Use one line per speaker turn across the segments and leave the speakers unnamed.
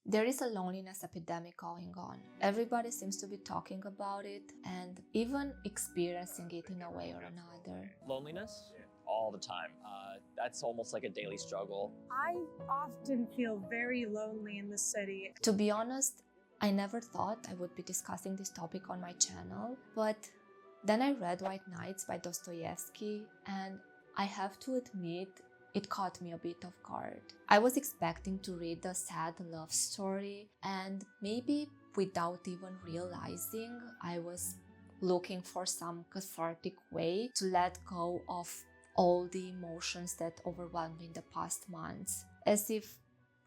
There is a loneliness epidemic going on. Everybody seems to be talking about it and even experiencing it in a way or another.
Loneliness? All the time. That's almost like a daily struggle.
I often feel very lonely in the city.
To be honest, I never thought I would be discussing this topic on my channel, but then I read White Nights by Dostoevsky, and I have to admit, it caught me a bit off guard. I was expecting to read a sad love story, and maybe without even realizing, I was looking for some cathartic way to let go of all the emotions that overwhelmed me in the past months. As if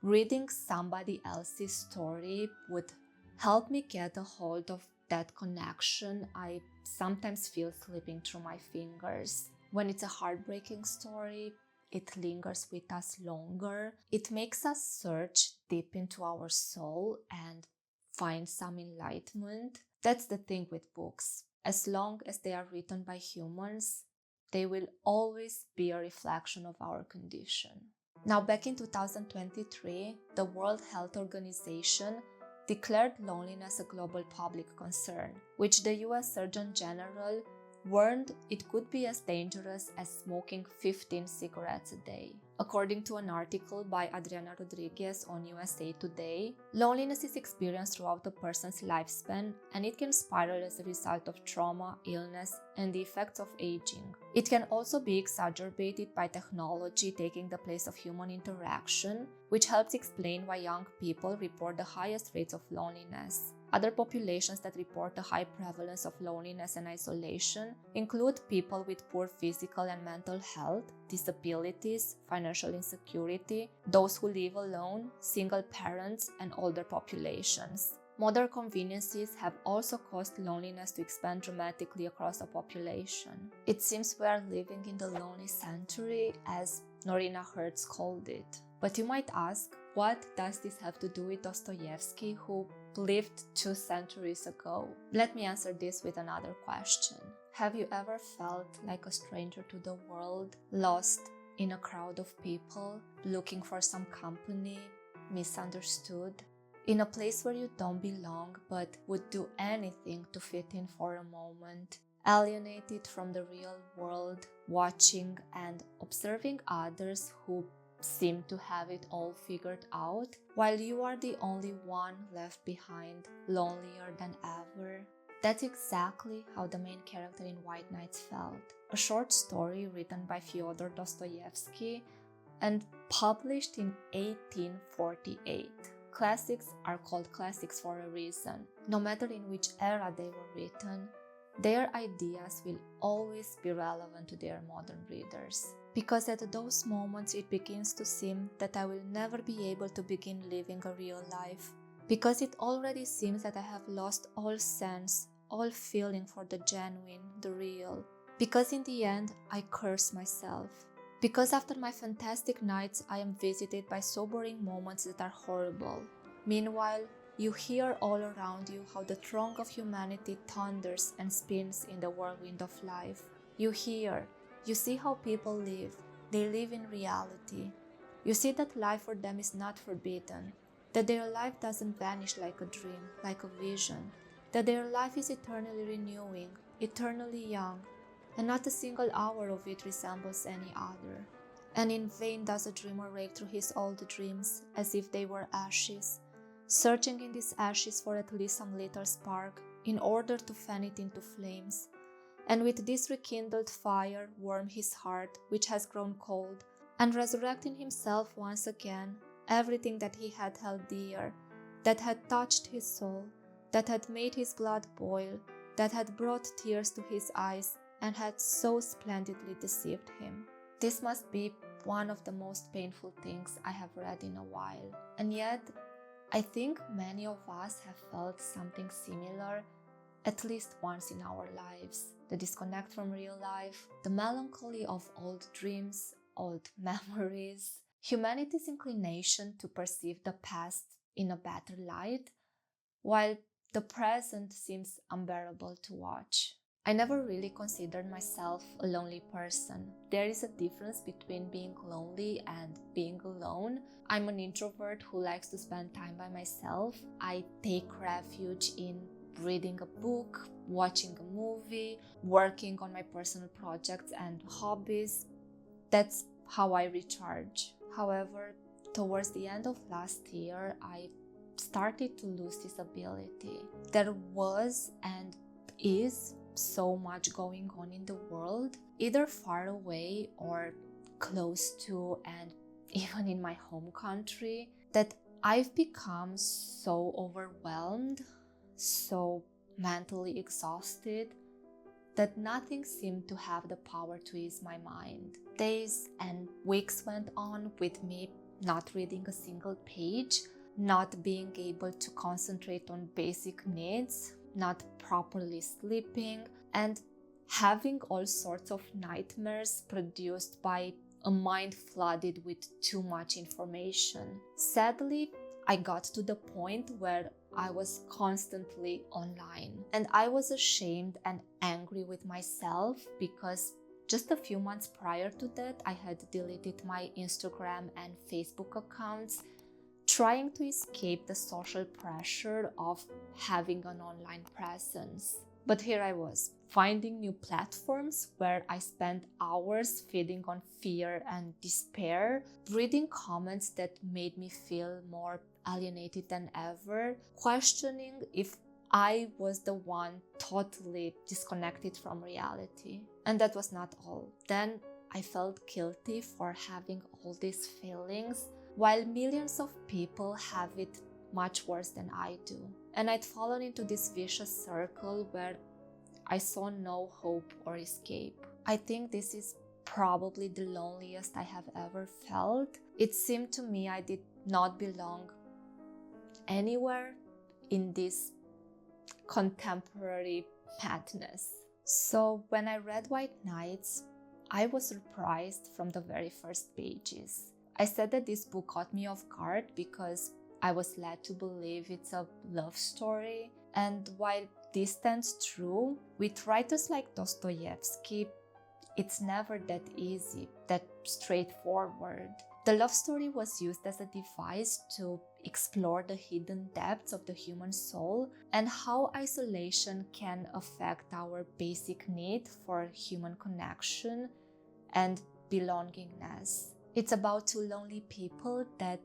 reading somebody else's story would help me get a hold of that connection I sometimes feel slipping through my fingers. When it's a heartbreaking story, it lingers with us longer. It makes us search deep into our soul and find some enlightenment. That's the thing with books. As long as they are written by humans, they will always be a reflection of our condition. Now, back in 2023, the World Health Organization declared loneliness a global public concern, which the US Surgeon General warned it could be as dangerous as smoking 15 cigarettes a day. According to an article by Adriana Rodriguez on USA Today, loneliness is experienced throughout a person's lifespan, and it can spiral as a result of trauma, illness, and the effects of aging. It can also be exacerbated by technology taking the place of human interaction, which helps explain why young people report the highest rates of loneliness. Other populations that report a high prevalence of loneliness and isolation include people with poor physical and mental health, disabilities, financial insecurity, those who live alone, single parents, and older populations. Modern conveniences have also caused loneliness to expand dramatically across the population. It seems we are living in the lonely century, as Norina Hertz called it. But you might ask, what does this have to do with Dostoevsky, who lived 2 centuries ago? Let me answer this with another question. Have you ever felt like a stranger to the world, lost in a crowd of people, looking for some company, misunderstood? In a place where you don't belong but would do anything to fit in for a moment, alienated from the real world, watching and observing others who seem to have it all figured out, while you are the only one left behind, lonelier than ever. That's exactly how the main character in White Nights felt. A short story written by Fyodor Dostoevsky and published in 1848. Classics are called classics for a reason. No matter in which era they were written, their ideas will always be relevant to their modern readers. Because at those moments it begins to seem that I will never be able to begin living a real life. Because it already seems that I have lost all sense, all feeling for the genuine, the real. Because in the end, I curse myself. Because after my fantastic nights, I am visited by sobering moments that are horrible. Meanwhile, you hear all around you how the throng of humanity thunders and spins in the whirlwind of life. You hear, you see how people live. They live in reality. You see that life for them is not forbidden, that their life doesn't vanish like a dream, like a vision, that their life is eternally renewing, eternally young, and not a single hour of it resembles any other. And in vain does a dreamer rake through his old dreams as if they were ashes, searching in these ashes for at least some little spark in order to fan it into flames, and with this rekindled fire warm his heart which has grown cold, and resurrect in himself once again everything that he had held dear, that had touched his soul, that had made his blood boil, that had brought tears to his eyes, and had so splendidly deceived him. This must be one of the most painful things I have read in a while, and yet I think many of us have felt something similar at least once in our lives. The disconnect from real life, the melancholy of old dreams, old memories, humanity's inclination to perceive the past in a better light, while the present seems unbearable to watch. I never really considered myself a lonely person. There is a difference between being lonely and being alone. I'm an introvert who likes to spend time by myself. I take refuge in reading a book, watching a movie, working on my personal projects and hobbies. That's how I recharge. However, towards the end of last year, I started to lose this ability. There was and is so much going on in the world, either far away or close to, and even in my home country, that I've become so overwhelmed, so mentally exhausted, that nothing seemed to have the power to ease my mind. Days and weeks went on with me not reading a single page, not being able to concentrate on basic needs, not properly sleeping, and having all sorts of nightmares produced by a mind flooded with too much information. Sadly, I got to the point where I was constantly online, and I was ashamed and angry with myself because just a few months prior to that, I had deleted my Instagram and Facebook accounts, trying to escape the social pressure of having an online presence. But here I was, finding new platforms where I spent hours feeding on fear and despair, reading comments that made me feel more alienated than ever, questioning if I was the one totally disconnected from reality. And that was not all. Then I felt guilty for having all these feelings, while millions of people have it much worse than I do. And I'd fallen into this vicious circle where I saw no hope or escape. I think this is probably the loneliest I have ever felt. It seemed to me I did not belong anywhere in this contemporary madness. So when I read White Nights, I was surprised from the very first pages. I said that this book caught me off guard because I was led to believe it's a love story. And while this stands true, with writers like Dostoevsky, it's never that easy, that straightforward. The love story was used as a device to explore the hidden depths of the human soul and how isolation can affect our basic need for human connection and belongingness. It's about two lonely people that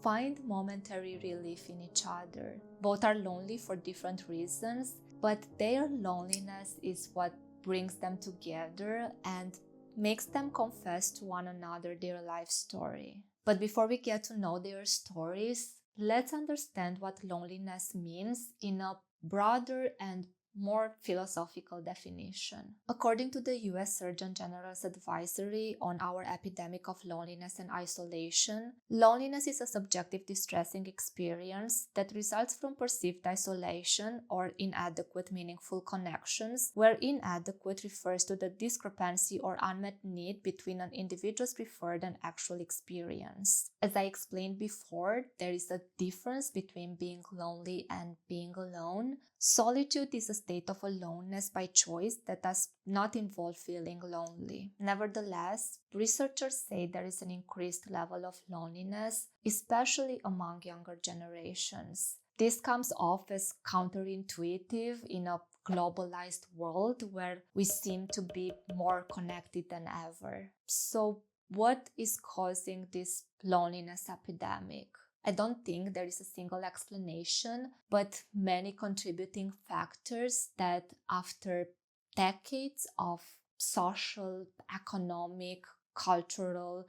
find momentary relief in each other. Both are lonely for different reasons, but their loneliness is what brings them together and makes them confess to one another their life story. But before we get to know their stories, let's understand what loneliness means in a broader and more philosophical definition. According to the US Surgeon General's advisory on our epidemic of loneliness and isolation, loneliness is a subjective distressing experience that results from perceived isolation or inadequate meaningful connections, where inadequate refers to the discrepancy or unmet need between an individual's preferred and actual experience. As I explained before, there is a difference between being lonely and being alone. Solitude is a state of aloneness by choice that does not involve feeling lonely. Nevertheless, researchers say there is an increased level of loneliness, especially among younger generations. This comes off as counterintuitive in a globalized world where we seem to be more connected than ever. So, what is causing this loneliness epidemic? I don't think there is a single explanation, but many contributing factors that after decades of social, economic, cultural,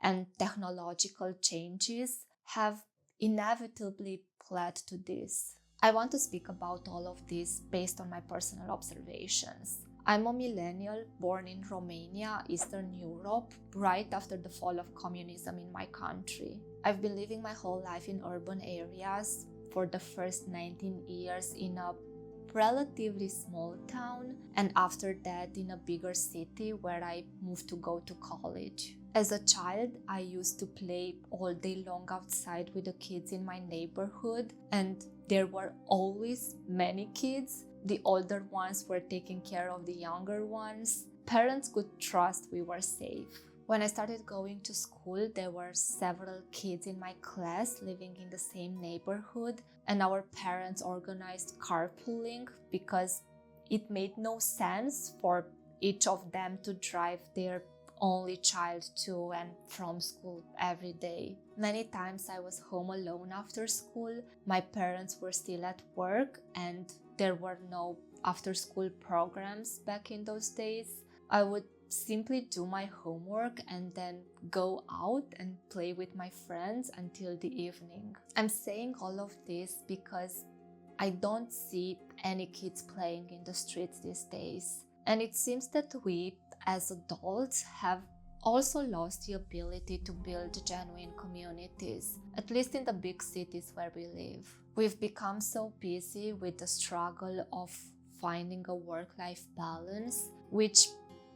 and technological changes have inevitably led to this. I want to speak about all of this based on my personal observations. I'm a millennial born in Romania, Eastern Europe, right after the fall of communism in my country. I've been living my whole life in urban areas, for the first 19 years in a relatively small town, and after that in a bigger city where I moved to go to college. As a child, I used to play all day long outside with the kids in my neighborhood, and there were always many kids. The older ones were taking care of the younger ones. Parents could trust we were safe. When I started going to school, there were several kids in my class living in the same neighborhood, and our parents organized carpooling because it made no sense for each of them to drive their only child to and from school every day. Many times I was home alone after school. My parents were still at work and there were no after-school programs back in those days. I would simply do my homework and then go out and play with my friends until the evening. I'm saying all of this because I don't see any kids playing in the streets these days. And it seems that we, as adults, have also lost the ability to build genuine communities, at least in the big cities where we live. We've become so busy with the struggle of finding a work-life balance, which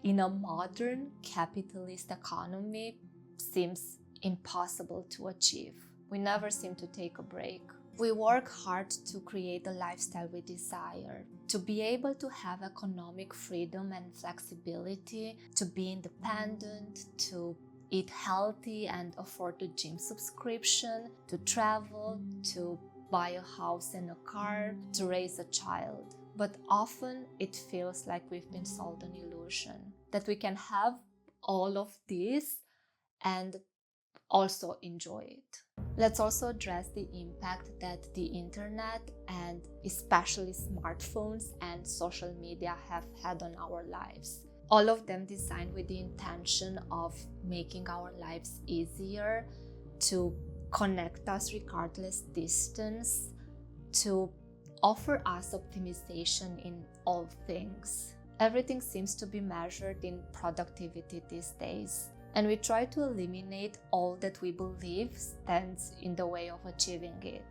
in a modern capitalist economy seems impossible to achieve. We never seem to take a break. We work hard to create the lifestyle we desire, to be able to have economic freedom and flexibility, to be independent, to eat healthy and afford a gym subscription, to travel, to buy a house and a car, to raise a child. But often it feels like we've been sold an illusion that we can have all of this and also enjoy it. Let's also address the impact that the internet and especially smartphones and social media have had on our lives. All of them designed with the intention of making our lives easier, to connect us regardless distance, to offer us optimization in all things. Everything seems to be measured in productivity these days, and we try to eliminate all that we believe stands in the way of achieving it.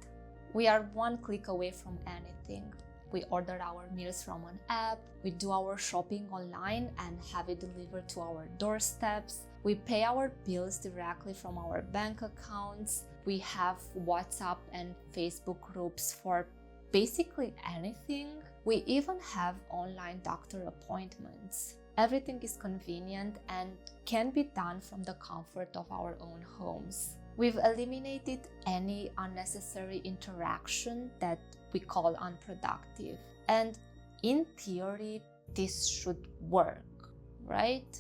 We are one click away from anything. We order our meals from an app, we do our shopping online and have it delivered to our doorsteps. We pay our bills directly from our bank accounts. We have WhatsApp and Facebook groups for basically anything. We even have online doctor appointments. Everything is convenient and can be done from the comfort of our own homes. We've eliminated any unnecessary interaction that we call unproductive. And in theory, this should work, right?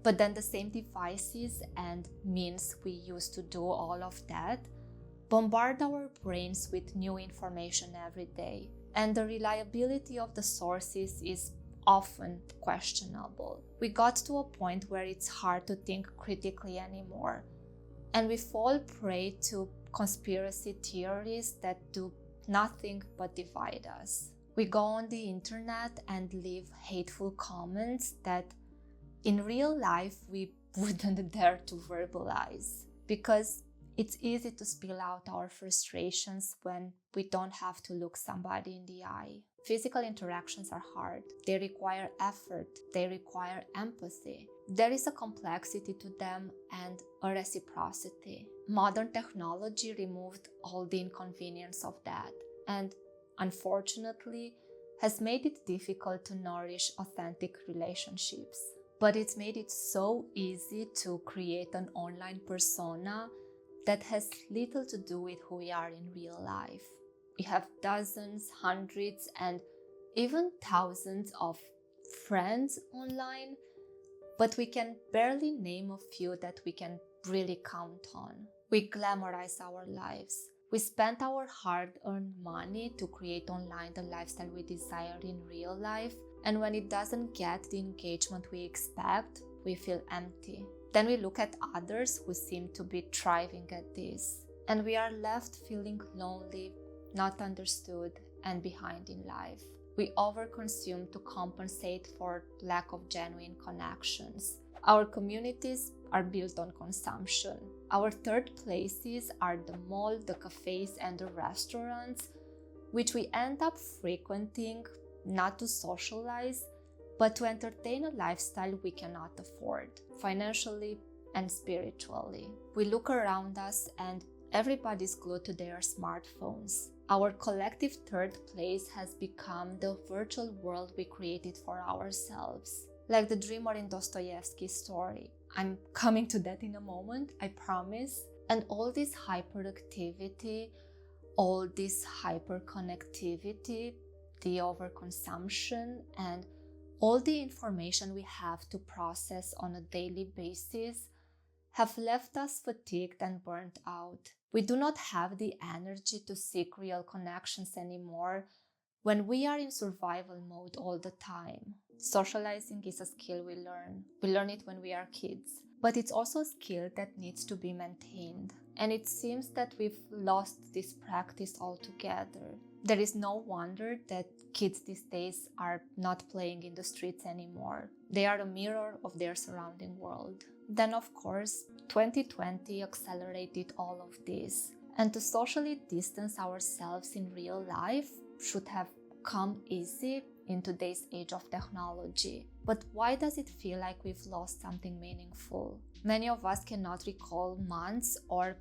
But then the same devices and means we use to do all of that bombard our brains with new information every day. And the reliability of the sources is often questionable. We got to a point where it's hard to think critically anymore. And we fall prey to conspiracy theories that do nothing but divide us. We go on the internet and leave hateful comments that in real life we wouldn't dare to verbalize, because it's easy to spill out our frustrations when we don't have to look somebody in the eye. Physical interactions are hard. They require effort. They require empathy. There is a complexity to them and a reciprocity. Modern technology removed all the inconvenience of that, and unfortunately has made it difficult to nourish authentic relationships. But it's made it so easy to create an online persona that has little to do with who we are in real life. We have dozens, hundreds, and even thousands of friends online, but we can barely name a few that we can really count on. We glamorize our lives. We spend our hard-earned money to create online the lifestyle we desire in real life, and when it doesn't get the engagement we expect, we feel empty. Then we look at others who seem to be thriving at this, and we are left feeling lonely, not understood, and behind in life. We overconsume to compensate for lack of genuine connections. Our communities are built on consumption. Our third places are the mall, the cafes, and the restaurants, which we end up frequenting not to socialize, but to entertain a lifestyle we cannot afford, financially and spiritually. We look around us and everybody's glued to their smartphones. Our collective third place has become the virtual world we created for ourselves. Like the dreamer in Dostoevsky's story. I'm coming to that in a moment, I promise. And all this hyperactivity, all this hyperconnectivity, the overconsumption, and all the information we have to process on a daily basis have left us fatigued and burnt out. We do not have the energy to seek real connections anymore when we are in survival mode all the time. Socializing is a skill we learn. We learn it when we are kids. But it's also a skill that needs to be maintained. And it seems that we've lost this practice altogether. There is no wonder that kids these days are not playing in the streets anymore. They are a mirror of their surrounding world. Then, of course, 2020 accelerated all of this. And to socially distance ourselves in real life should have come easy in today's age of technology. But why does it feel like we've lost something meaningful? Many of us cannot recall months or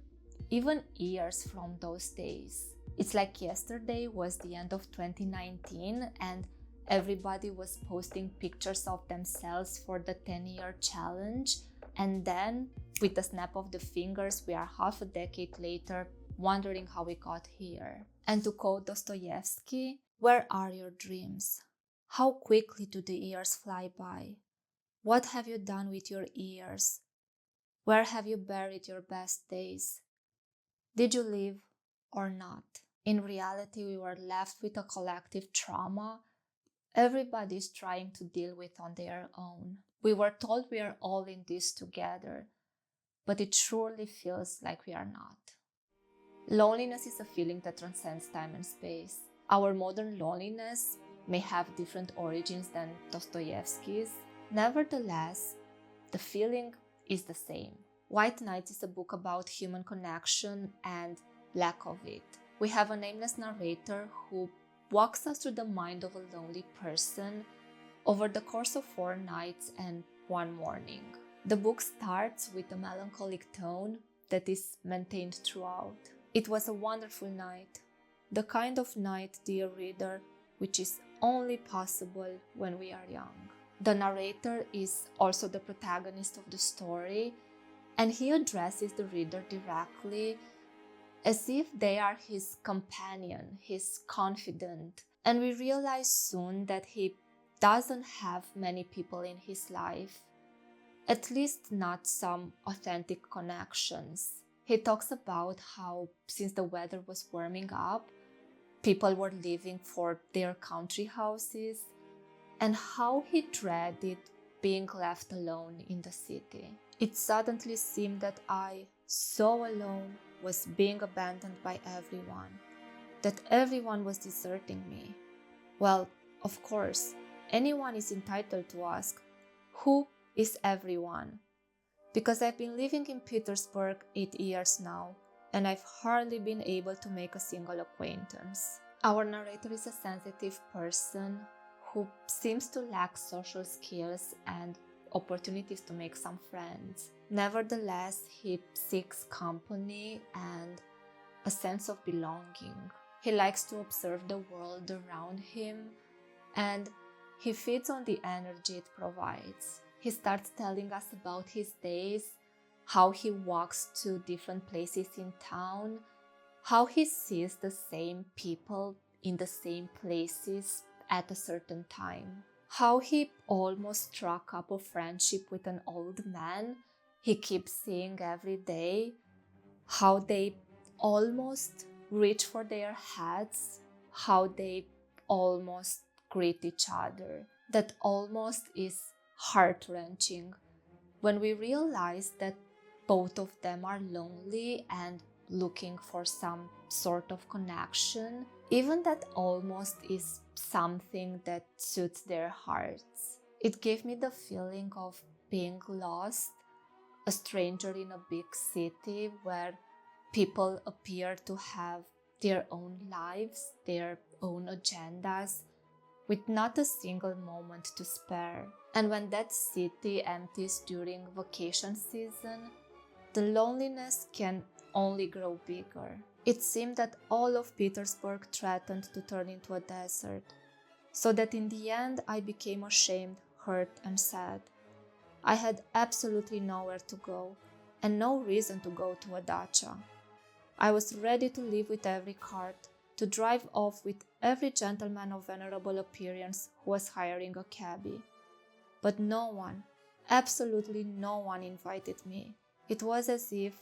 even years from those days. It's like yesterday was the end of 2019 and everybody was posting pictures of themselves for the 10-year challenge, and then with a snap of the fingers we are half a decade later wondering how we got here. And to quote Dostoevsky, where are your dreams? How quickly do the years fly by? What have you done with your years? Where have you buried your best days? Did you live or not? In reality, we were left with a collective trauma everybody's trying to deal with on their own. We were told we are all in this together, but it surely feels like we are not. Loneliness is a feeling that transcends time and space. Our modern loneliness may have different origins than Dostoevsky's. Nevertheless, the feeling is the same. White Nights is a book about human connection and lack of it. We have a nameless narrator who walks us through the mind of a lonely person over the course of 4 nights and 1 morning. The book starts with a melancholic tone that is maintained throughout. It was a wonderful night, the kind of night, dear reader, which is only possible when we are young. The narrator is also the protagonist of the story, and he addresses the reader directly as if they are his companion, his confidant. And we realize soon that he doesn't have many people in his life, at least not some authentic connections. He talks about how, since the weather was warming up, people were leaving for their country houses, and how he dreaded being left alone in the city. It suddenly seemed that I, so alone, was being abandoned by everyone, that everyone was deserting me. Well, of course, anyone is entitled to ask, who is everyone? Because I've been living in Petersburg 8 years now, and I've hardly been able to make a single acquaintance. Our narrator is a sensitive person who seems to lack social skills and opportunities to make some friends. Nevertheless, he seeks company and a sense of belonging. He likes to observe the world around him, and he feeds on the energy it provides. He starts telling us about his days, how he walks to different places in town, how he sees the same people in the same places at a certain time, how he almost struck up a friendship with an old man he keeps seeing every day, how they almost reach for their hats, how they almost greet each other. That almost is heart-wrenching when we realize that both of them are lonely and looking for some sort of connection. Even that almost is something that suits their hearts. It gave me the feeling of being lost, a stranger in a big city where people appear to have their own lives, their own agendas, with not a single moment to spare. And when that city empties during vacation season, the loneliness can only grow bigger. It seemed that all of Petersburg threatened to turn into a desert, so that in the end I became ashamed, hurt, and sad. I had absolutely nowhere to go, and no reason to go to Adagio. I was ready to leave with every cart, to drive off with every gentleman of venerable appearance who was hiring a cabby. But no one, absolutely no one invited me. It was as if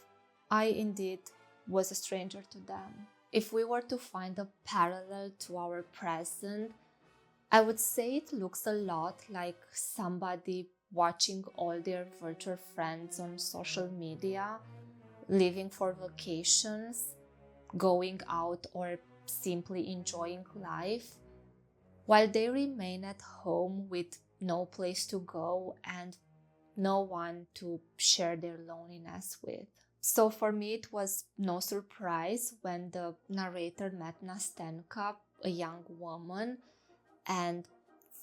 I indeed was a stranger to them. If we were to find a parallel to our present, I would say it looks a lot like somebody watching all their virtual friends on social media, living for vacations, going out, or simply enjoying life, while they remain at home with no place to go and no one to share their loneliness with. So for me, it was no surprise when the narrator met Nastenka, a young woman, and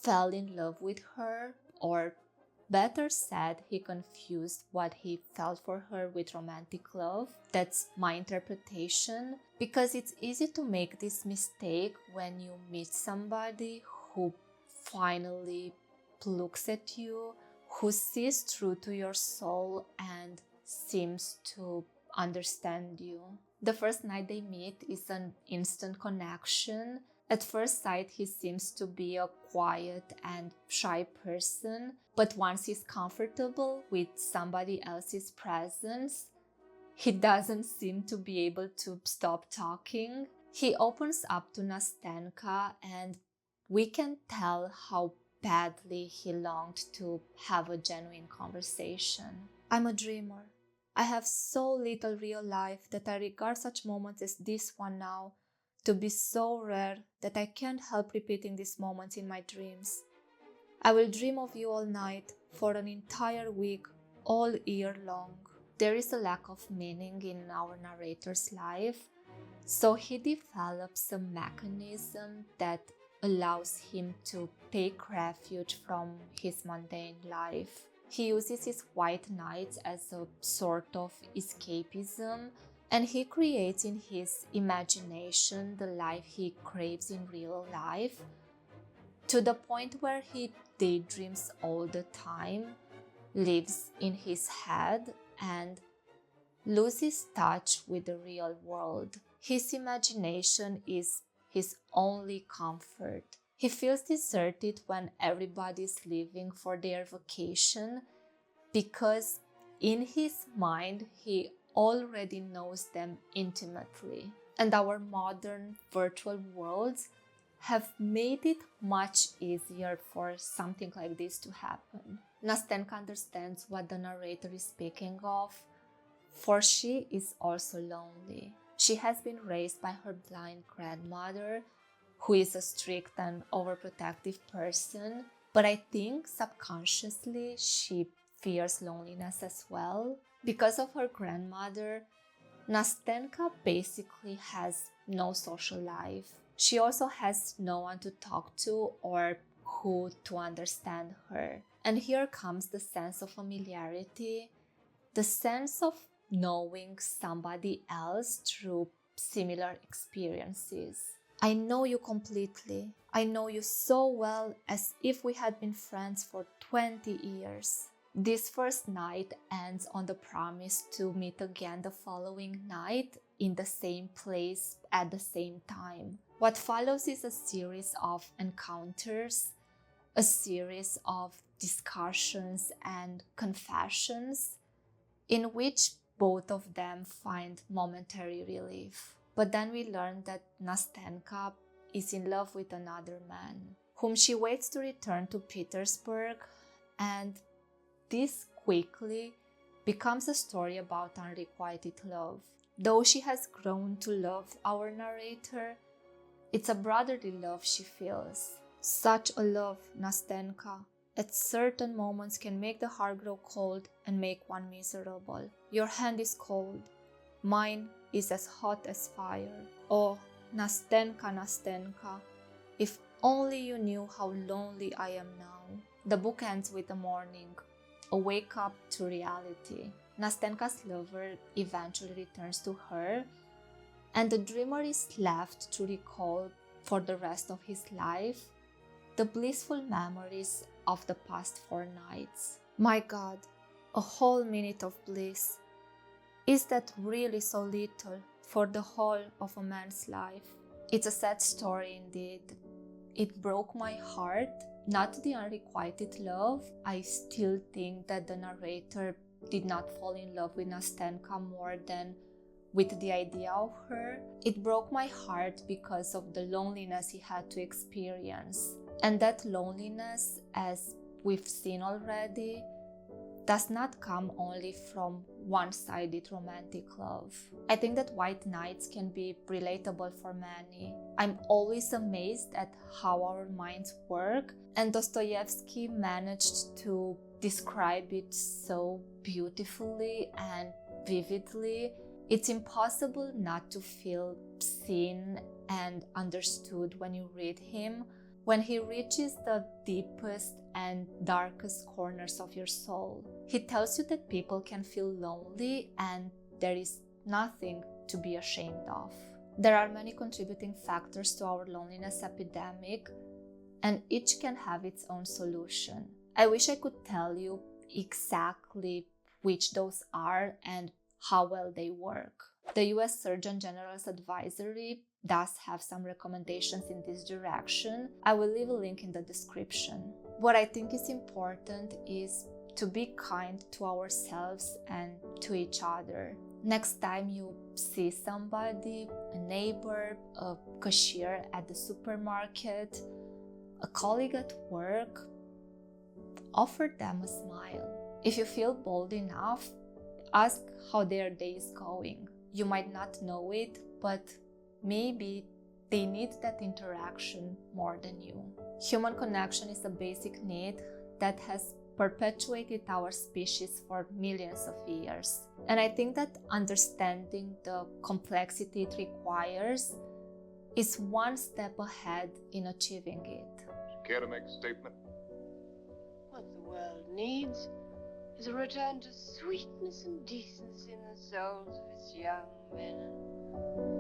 fell in love with her, or better said, he confused what he felt for her with romantic love. That's my interpretation, because it's easy to make this mistake when you meet somebody who finally looks at you, who sees through to your soul and seems to understand you. The first night they meet is an instant connection. At first sight, he seems to be a quiet and shy person, but once he's comfortable with somebody else's presence, he doesn't seem to be able to stop talking. He opens up to Nastenka, and we can tell how badly he longed to have a genuine conversation. I'm a dreamer. I have so little real life that I regard such moments as this one now to be so rare that I can't help repeating these moments in my dreams. I will dream of you all night, for an entire week, all year long. There is a lack of meaning in our narrator's life, so he develops a mechanism that allows him to take refuge from his mundane life. He uses his white nights as a sort of escapism, and he creates in his imagination the life he craves in real life, to the point where he daydreams all the time, lives in his head, and loses touch with the real world. His imagination is his only comfort. He feels deserted when everybody's leaving for their vacation, because in his mind he already knows them intimately. And our modern virtual worlds have made it much easier for something like this to happen. Nastenka understands what the narrator is speaking of, for she is also lonely. She has been raised by her blind grandmother, who is a strict and overprotective person, but I think subconsciously she fears loneliness as well. Because of her grandmother, Nastenka basically has no social life. She also has no one to talk to or who to understand her. And here comes the sense of familiarity, the sense of knowing somebody else through similar experiences. I know you completely. I know you so well, as if we had been friends for 20 years. This first night ends on the promise to meet again the following night in the same place at the same time. What follows is a series of encounters, a series of discussions and confessions in which both of them find momentary relief. But then we learn that Nastenka is in love with another man, whom she waits to return to Petersburg, and this quickly becomes a story about unrequited love. Though she has grown to love our narrator, it's a brotherly love she feels. Such a love, Nastenka, at certain moments can make the heart grow cold and make one miserable. Your hand is cold. Mine is as hot as fire. Oh, Nastenka, Nastenka, if only you knew how lonely I am now. The book ends with the morning, a wake up to reality. Nastenka's lover eventually returns to her, and the dreamer is left to recall for the rest of his life the blissful memories of the past 4 nights. My God, a whole minute of bliss. Is that really so little for the whole of a man's life? It's a sad story indeed. It broke my heart, not the unrequited love. I still think that the narrator did not fall in love with Nastenka more than with the idea of her. It broke my heart because of the loneliness he had to experience. And that loneliness, as we've seen already, does not come only from one-sided romantic love. I think that White Nights can be relatable for many. I'm always amazed at how our minds work, and Dostoevsky managed to describe it so beautifully and vividly. It's impossible not to feel seen and understood when you read him, when he reaches the deepest and darkest corners of your soul. He tells you that people can feel lonely and there is nothing to be ashamed of. There are many contributing factors to our loneliness epidemic, and each can have its own solution. I wish I could tell you exactly which those are and how well they work. The US Surgeon General's advisory does have some recommendations in this direction. I will leave a link in the description. What I think is important is to be kind to ourselves and to each other. Next time you see somebody, a neighbor, a cashier at the supermarket, a colleague at work, offer them a smile. If you feel bold enough, ask how their day is going. You might not know it, but maybe they need that interaction more than you. Human connection is a basic need that has perpetuated our species for millions of years. And I think that understanding the complexity it requires is one step ahead in achieving it.
Care to make a statement?
What the world needs is a return to sweetness and decency in the souls of its young men.